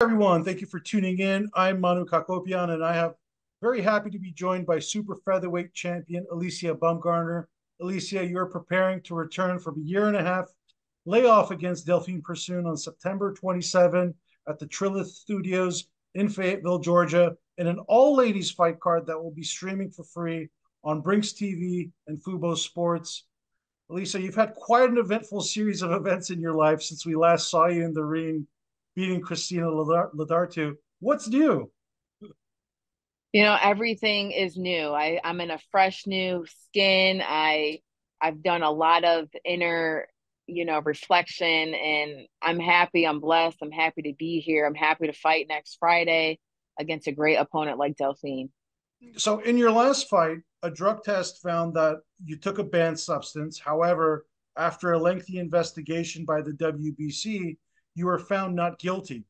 Everyone, thank you for tuning in. I'm Manouk Akopyan, and I have very happy to be joined by super featherweight champion Alycia Baumgardner. Alycia, you're preparing to return from a year and a half layoff against Delfine Persoon on September 27 at the Trilith Studios in Fayetteville, Georgia, in an all-ladies fight card that will be streaming for free on Brinks TV and Fubo Sports. Alycia, you've had quite an eventful series of events in your life since we last saw you in the ring beating Christina Ladartu. What's new? Everything is new. I'm in a fresh new skin. I've done a lot of inner, reflection, and I'm happy. I'm blessed. I'm happy to be here. I'm happy to fight next Friday against a great opponent like Delphine. So, in your last fight, a drug test found that you took a banned substance. However, after a lengthy investigation by the WBC, you were found not guilty.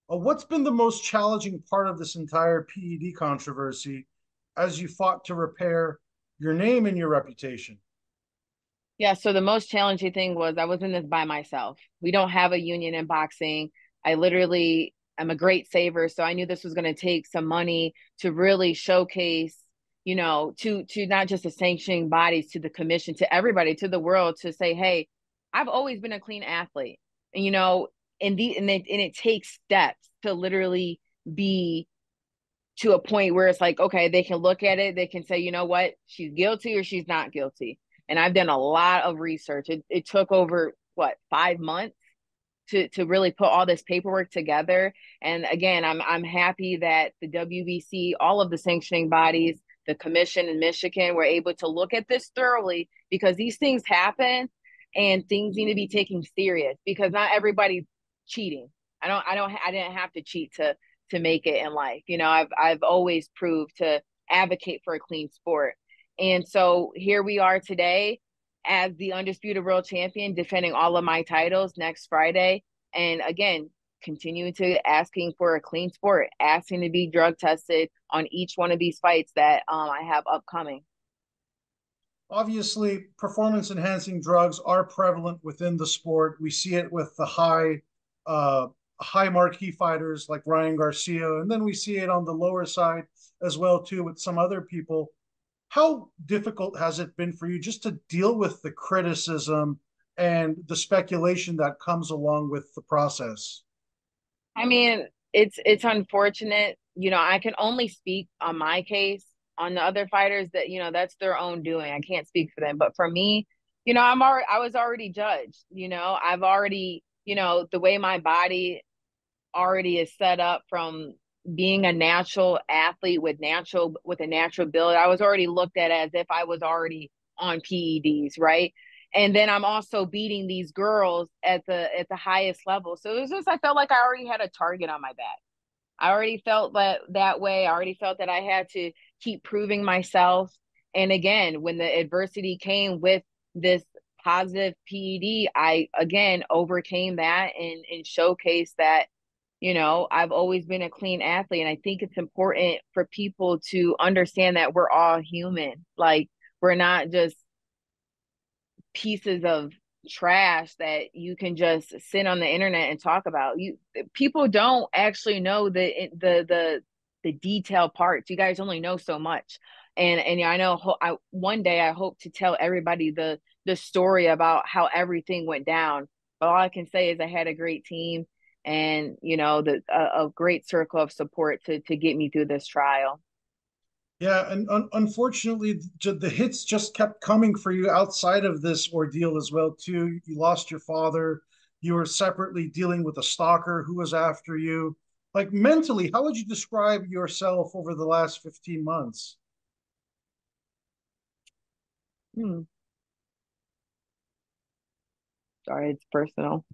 What's been the most challenging part of this entire PED controversy as you fought to repair your name and your reputation? Yeah, so the most challenging thing was I was in this by myself. We don't have a union in boxing. I literally am a great saver, so I knew this was going to take some money to really showcase, to not just the sanctioning bodies, to the commission, to everybody, to the world, to say, hey, I've always been a clean athlete, and it takes steps to literally be to a point where it's like, okay, they can look at it, they can say, you know what, she's guilty or she's not guilty. And I've done a lot of research. It took over what, 5 months to really put all this paperwork together. And again, I'm happy that the WBC, all of the sanctioning bodies, the commission in Michigan were able to look at this thoroughly, because these things happen and things need to be taken serious, because not everybody's cheating. I didn't have to cheat to make it in life. I've always proved to advocate for a clean sport. And so here we are today as the undisputed world champion, defending all of my titles next Friday. And again, continuing to asking for a clean sport, asking to be drug tested on each one of these fights that I have upcoming. Obviously, performance enhancing drugs are prevalent within the sport. We see it with the high marquee fighters like Ryan Garcia, and then we see it on the lower side as well too with some other people. How difficult has it been for you just to deal with the criticism and the speculation that comes along with the process? I mean, it's unfortunate. I can only speak on my case. On the other fighters, that that's their own doing. I can't speak for them. But for me, I was already judged. I've already, the way my body already is set up from being a natural athlete with a natural build. I was already looked at as if I was already on PEDs, right? And then I'm also beating these girls at the highest level. So it was just, I felt like I already had a target on my back. I already felt that way. I already felt that I had to keep proving myself. And again, when the adversity came with this positive PED, I again overcame that and showcased that, I've always been a clean athlete. And I think it's important for people to understand that we're all human. Like, we're not just pieces of trash that you can just sit on the internet and talk about. People don't actually know the detailed parts. You guys only know so much. And I know one day I hope to tell everybody the story about how everything went down. But all I can say is I had a great team, and a great circle of support to get me through this trial. Yeah, and unfortunately, the hits just kept coming for you outside of this ordeal as well too. You lost your father. You were separately dealing with a stalker who was after you. Like mentally, how would you describe yourself over the last 15 months? Hmm. Sorry, it's personal.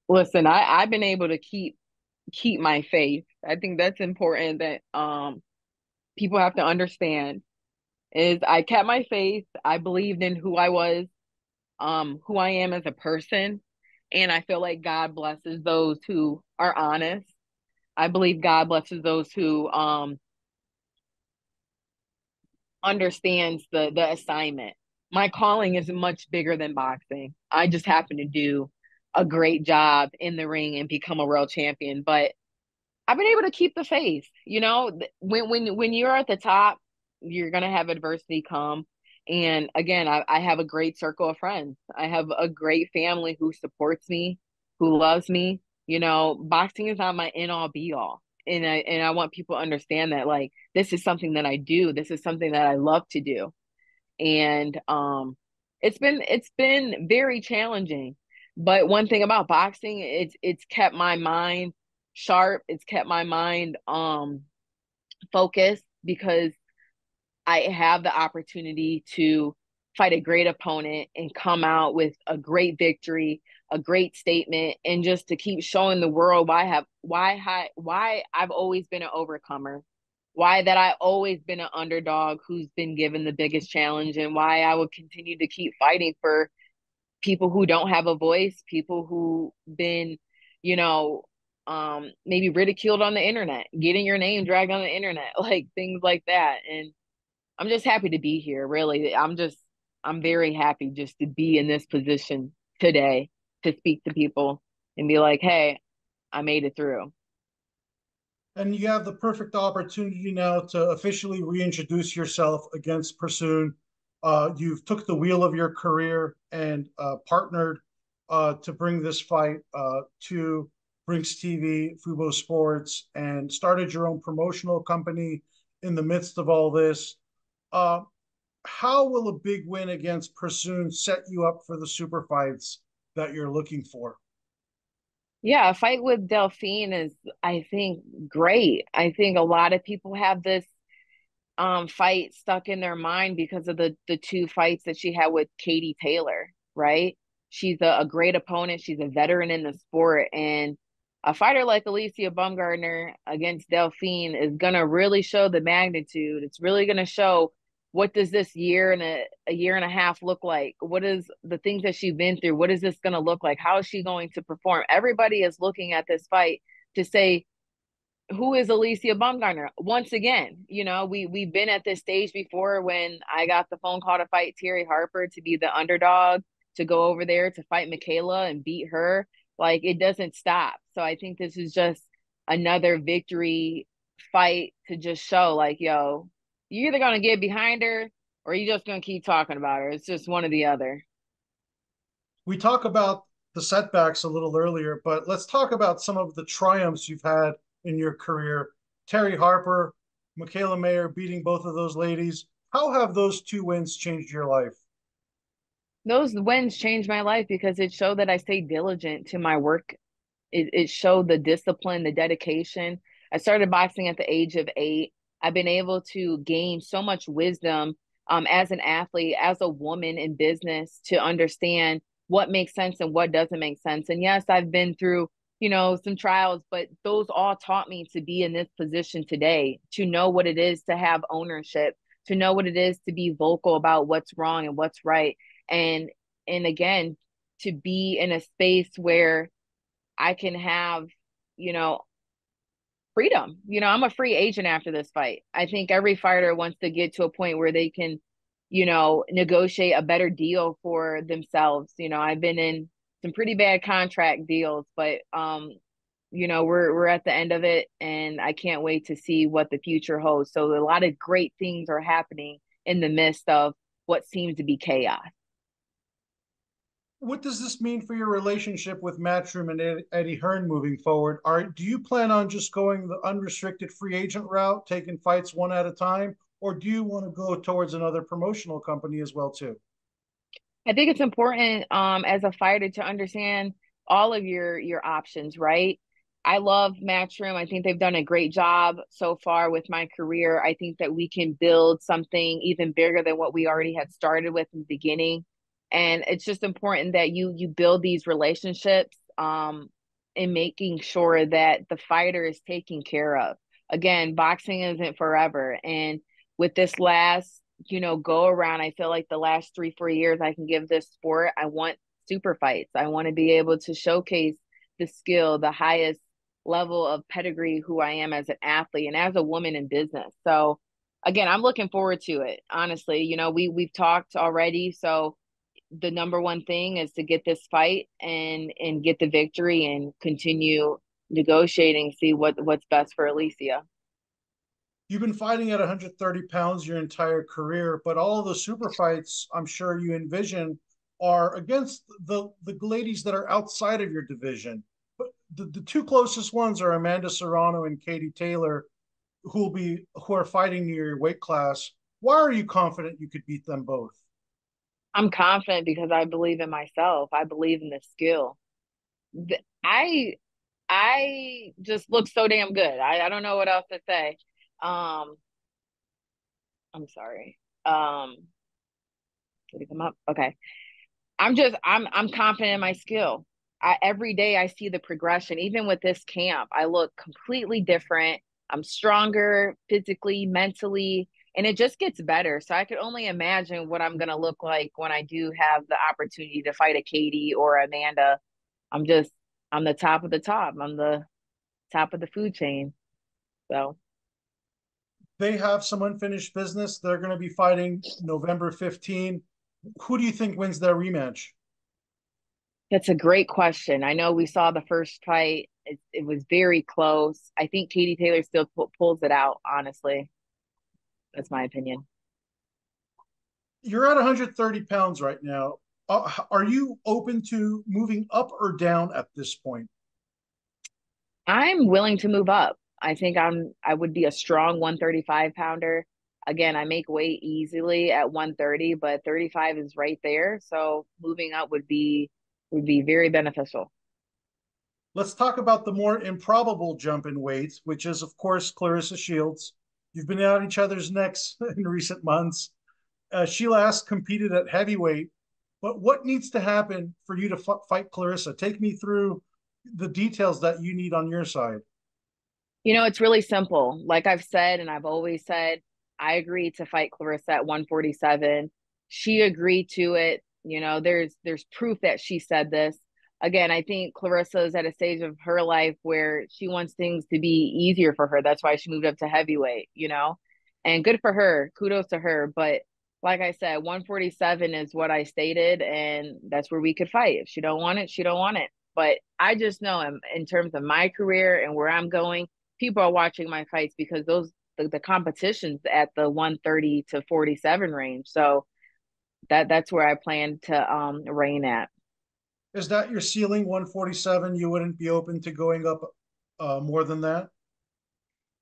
Listen, I've been able to keep my faith. I think that's important that people have to understand is I kept my faith. I believed in who I was, who I am as a person, and I feel like God blesses those who are honest. I believe God blesses those who understands the assignment. my calling is much bigger than boxing. I just happen to do a great job in the ring and become a world champion. But I've been able to keep the faith. You know, when you're at the top, you're gonna have adversity come. And again, I have a great circle of friends. I have a great family who supports me, who loves me. You know, boxing is not my end all be all. And I want people to understand that like this is something that I do. This is something that I love to do. And it's been very challenging. But one thing about boxing, it's kept my mind sharp. It's kept my mind focused because I have the opportunity to fight a great opponent and come out with a great victory, a great statement, and just to keep showing the world why I've always been an overcomer, why that I always been an underdog who's been given the biggest challenge, and why I will continue to keep fighting for people who don't have a voice, people who been, you know, maybe ridiculed on the internet, getting your name dragged on the internet, like things like that. And I'm just happy to be here, really. I'm very happy just to be in this position today to speak to people and be like, hey, I made it through. And you have the perfect opportunity now to officially reintroduce yourself against Persoon. You've took the wheel of your career and partnered to bring this fight to Brinks TV, Fubo Sports, and started your own promotional company in the midst of all this. Uh, how will a big win against Persoon set you up for the super fights that you're looking for? Yeah, a fight with Delfine is, I think, great. I think a lot of people have this fight stuck in their mind because of the two fights that she had with Katie Taylor, right? She's a great opponent. She's a veteran in the sport. And a fighter like Alycia Baumgardner against Delfine is gonna really show the magnitude. It's really gonna show what does this year and a year and a half look like? What is the things that she's been through? What is this gonna look like? How is she going to perform? Everybody is looking at this fight to say, who is Alycia Baumgardner? Once again, you know, we've been at this stage before when I got the phone call to fight Terry Harper to be the underdog, to go over there to fight Michaela and beat her. Like it doesn't stop. So I think this is just another victory fight to just show like, yo, you're either gonna get behind her or you're just gonna keep talking about her. It's just one or the other. We talk about the setbacks a little earlier, but let's talk about some of the triumphs you've had in your career. Terry Harper, Michaela Mayer beating both of those ladies. How have those two wins changed your life? Those wins changed my life because it showed that I stayed diligent to my work. It showed the discipline, the dedication. I started boxing at the age of 8. I've been able to gain so much wisdom as an athlete, as a woman in business, to understand what makes sense and what doesn't make sense. And yes, I've been through, you know, some trials, but those all taught me to be in this position today, to know what it is to have ownership, to know what it is to be vocal about what's wrong and what's right. And and again, to be in a space where I can have, you know, freedom. You know, I'm a free agent after this fight. I think every fighter wants to get to a point where they can, you know, negotiate a better deal for themselves. You know, I've been in some pretty bad contract deals, but you know, we're at the end of it and I can't wait to see what the future holds. So a lot of great things are happening in the midst of what seems to be chaos. What does this mean for your relationship with Matchroom and Eddie Hearn moving forward? Do you plan on just going the unrestricted free agent route, taking fights one at a time, or do you want to go towards another promotional company as well too? I think it's important as a fighter to understand all of your options, right? I love Matchroom. I think they've done a great job so far with my career. I think that we can build something even bigger than what we already had started with in the beginning. And it's just important that you build these relationships in making sure that the fighter is taken care of. Again, boxing isn't forever. And with this last, you know, go around, I feel like the last 3 4 years I can give this sport, I want super fights. I want to be able to showcase the skill, the highest level of pedigree who I am as an athlete and as a woman in business. So again, I'm looking forward to it. Honestly, we've talked already, so the number one thing is to get this fight and get the victory and continue negotiating, see what's best for Alycia. You've been fighting at 130 pounds your entire career, but all of the super fights I'm sure you envision are against the ladies that are outside of your division. But the two closest ones are Amanda Serrano and Katie Taylor, who are fighting near your weight class. Why are you confident you could beat them both? I'm confident because I believe in myself. I believe in the skill. I just look so damn good. I don't know what else to say. Um, I'm sorry. Did it come up? Okay. I'm confident in my skill. Every day I see the progression. Even with this camp, I look completely different. I'm stronger physically, mentally, and it just gets better. So I could only imagine what I'm gonna look like when I do have the opportunity to fight a Katie or Amanda. I'm just I'm the top of the top. I'm the top of the food chain. So They have some unfinished business. They're going to be fighting November 15. Who do you think wins their rematch? that's a great question. I know we saw the first fight. It was very close. I think Katie Taylor still pulls it out, honestly. That's my opinion. You're at 130 pounds right now. Are you open to moving up or down at this point? I'm willing to move up. I think I would be a strong 135 pounder. Again, I make weight easily at 130, but 35 is right there. So moving up would be very beneficial. Let's talk about the more improbable jump in weight, which is, of course, Claressa Shields. You've been at each other's necks in recent months. She last competed at heavyweight, but what needs to happen for you to fight Claressa? Take me through the details that you need on your side. It's really simple. Like I've said, and I've always said, I agreed to fight Claressa at 147. She agreed to it. There's proof that she said this. Again, I think Claressa is at a stage of her life where she wants things to be easier for her. That's why she moved up to heavyweight. And good for her. Kudos to her. But like I said, 147 is what I stated, and that's where we could fight. If she don't want it, she don't want it. But I just know in terms of my career and where I'm going, people are watching my fights because the competition's at the 130 to 47 range. So that's where I plan to reign at. Is that your ceiling, 147? You wouldn't be open to going up more than that?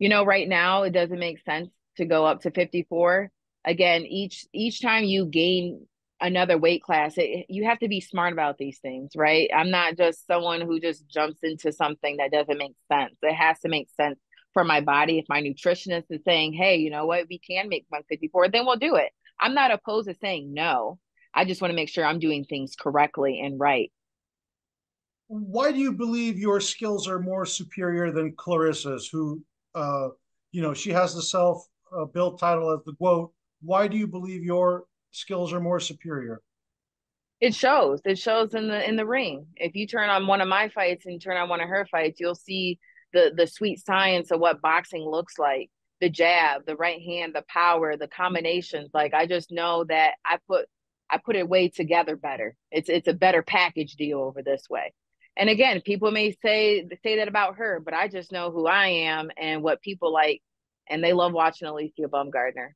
Right now it doesn't make sense to go up to 54. Again, each time you gain another weight class, you have to be smart about these things, right? I'm not just someone who just jumps into something that doesn't make sense. It has to make sense for my body. If my nutritionist is saying, hey, you know what, we can make 154, then we'll do it. I'm not opposed to saying no. I just want to make sure I'm doing things correctly and right. Why do you believe your skills are more superior than Claressa's, who, uh, she has the self built title as the GOAT? Why do you believe your skills are more superior? It shows. It shows in the ring. If you turn on one of my fights and turn on one of her fights, you'll see the sweet science of what boxing looks like. The jab, the right hand, the power, the combinations. Like I just know that I put it way together better. It's a better package deal over this way. And again, people may say that about her, but I just know who I am and what people like, and they love watching Alycia Baumgardner.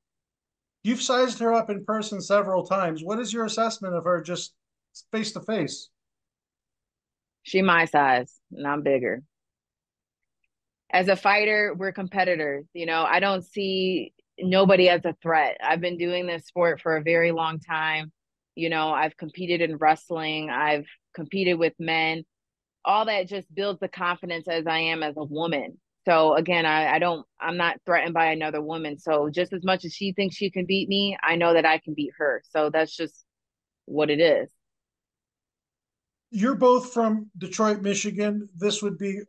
You've sized her up in person several times. What is your assessment of her just face to face? She my size, and I'm bigger. As a fighter, we're competitors. I don't see nobody as a threat. I've been doing this sport for a very long time. I've competed in wrestling, I've competed with men. All that just builds the confidence as I am as a woman. So again, I'm not threatened by another woman. So just as much as she thinks she can beat me, I know that I can beat her. So that's just what it is. You're both from Detroit, Michigan. This would be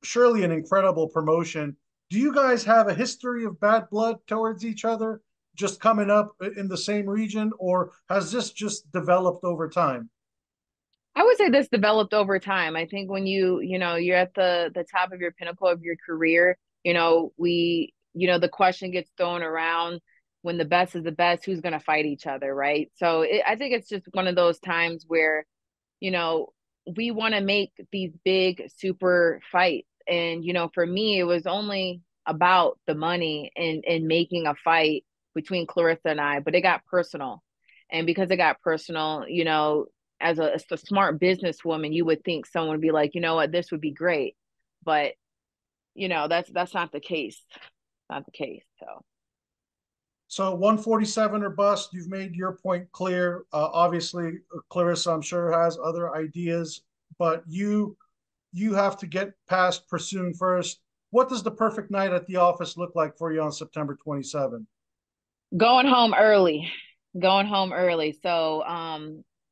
surely an incredible promotion. Do you guys have a history of bad blood towards each other just coming up in the same region, or has this just developed over time? I would say this developed over time. I think when you're at the top of your pinnacle of your career, we the question gets thrown around when the best is the best, who's going to fight each other, right? So I think it's just one of those times where, you know, we want to make these big super fights. And, for me, it was only about the money and making a fight between Claressa and I, but it got personal. And because it got personal, as a smart businesswoman, you would think someone would be like, you know what, this would be great. But, that's not the case. Not the case. So 147 or bust, you've made your point clear. Obviously, Claressa, I'm sure, has other ideas, but you have to get past Persoon first. What does the perfect night at the office look like for you on September 27? Going home early. Going home early. So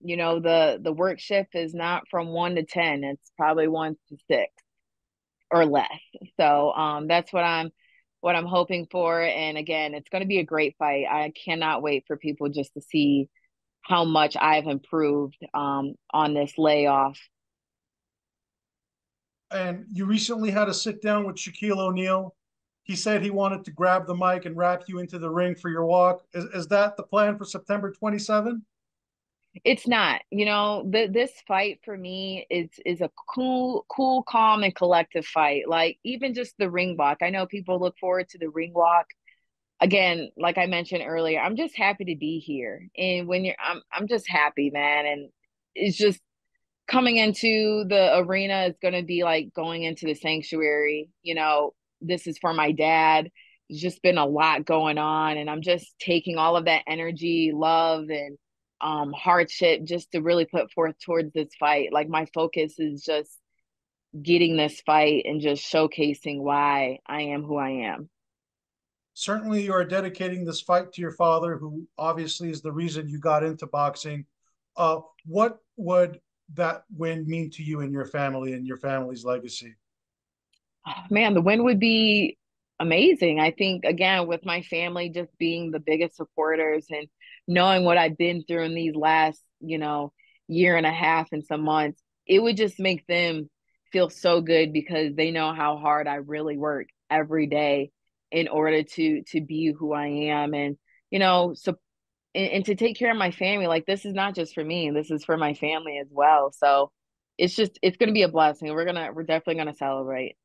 the work shift is not from 1 to 10. It's probably 1 to 6 or less. So that's what I'm hoping for. And again, it's going to be a great fight. I cannot wait for people just to see how much I've improved on this layoff. And you recently had a sit down with Shaquille O'Neal. He said he wanted to grab the mic and wrap you into the ring for your walk. Is that the plan for September 27? It's not, this fight for me is a cool, calm, and collective fight. Like even just the ring walk. I know people look forward to the ring walk. Again, like I mentioned earlier, I'm just happy to be here. And I'm just happy, man. And it's just coming into the arena is going to be like going into the sanctuary. This is for my dad. There's just been a lot going on, and I'm just taking all of that energy, love, and hardship just to really put forth towards this fight. Like my focus is just getting this fight and just showcasing why I am who I am. Certainly, you are dedicating this fight to your father, who obviously is the reason you got into boxing. What would that win mean to you and your family and your family's legacy? Man, the win would be amazing. I think, again, with my family just being the biggest supporters and knowing what I've been through in these last, year and a half and some months, it would just make them feel so good because they know how hard I really work every day in order to be who I am. And, so and to take care of my family. Like this is not just for me, this is for my family as well. So it's going to be a blessing. We're definitely gonna celebrate.